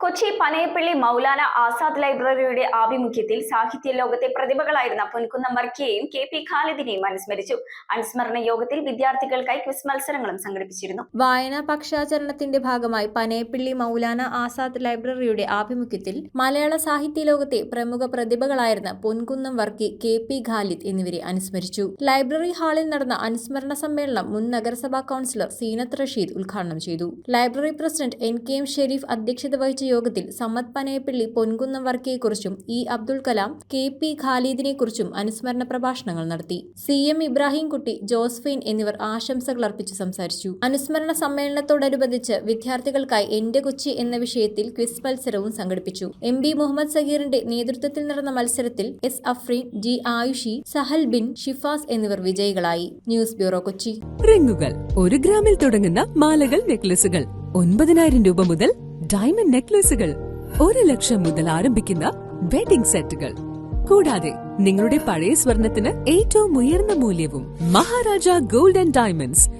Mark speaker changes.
Speaker 1: കൊച്ചി പനയപ്പള്ളി മൗലാന ആസാദ് ലൈബ്രറിയുടെ ആഭിമുഖ്യത്തിൽ സാഹിത്യ ലോകത്തെ പ്രതിഭകളായിരുന്ന പൊൻകുന്നം വർക്കിയെയും കെ.പി. ഖാലിദിനെയും അനുസ്മരിച്ചു. അനുസ്മരണ യോഗത്തിൽ വിദ്യാർത്ഥികൾക്കായി ക്വിസ് മത്സരങ്ങളും സംഘടിപ്പിച്ചിരുന്നു.
Speaker 2: വായനാ പക്ഷാചരണത്തിന്റെ ഭാഗമായി പനയപ്പള്ളി മൗലാന ആസാദ് ലൈബ്രറിയുടെ ആഭിമുഖ്യത്തിൽ മലയാള സാഹിത്യ ലോകത്തെ പ്രമുഖ പ്രതിഭകളായിരുന്ന പൊൻകുന്നം വർക്കി, കെ.പി. ഖാലിദ് എന്നിവരെ അനുസ്മരിച്ചു. ലൈബ്രറി ഹാളിൽ നടന്ന അനുസ്മരണ സമ്മേളനം മുൻ നഗരസഭാ കൗൺസിലർ സീനത്ത് റഷീദ് ഉദ്ഘാടനം ചെയ്തു. Library president N.K.M. ഷെരീഫ് അധ്യക്ഷത വഹിച്ച യോഗത്തിൽ സമ്മത് പനയപ്പള്ളി, പൊൻകുന്നം വർക്കിയെക്കുറിച്ചും ഇ. അബ്ദുൽ കലാം, കെ.പി. ഖാലിദിനെക്കുറിച്ചും അനുസ്മരണ പ്രഭാഷണങ്ങൾ നടത്തി. C.M. ഇബ്രാഹിംകുട്ടി, ജോസ്ഫൈൻ എന്നിവർ ആശംസകൾ അർപ്പിച്ച് സംസാരിച്ചു. അനുസ്മരണ സമ്മേളനത്തോടനുബന്ധിച്ച് വിദ്യാർത്ഥികൾക്കായി എന്റെ കൊച്ചി എന്ന വിഷയത്തിൽ ക്വിസ് മത്സരവും സംഘടിപ്പിച്ചു. M.B. മുഹമ്മദ് സഗീറിന്റെ നേതൃത്വത്തിൽ നടന്ന മത്സരത്തിൽ S. അഫ്രീൻ, G. ആയുഷി, സഹൽ ബിൻ ഷിഫാസ് എന്നിവർ വിജയികളായി. News bureau, Kochi.
Speaker 3: റിങ്ങുകൾ 1 ഗ്രാമിൽ തുടങ്ങുന്ന മാലകൾ, നെക്ലസുകൾ 9,000 രൂപ മുതൽ ഡയമണ്ട് നെക്ലസുകൾ 1 ലക്ഷം മുതൽ ആരംഭിക്കുന്ന വെഡിംഗ് സെറ്റുകൾ. കൂടാതെ നിങ്ങളുടെ പഴയ സ്വർണത്തിന് ഏറ്റവും ഉയർന്ന മൂല്യവും മഹാരാജ ഗോൾഡ് ആൻഡ് ഡയമണ്ട്സ്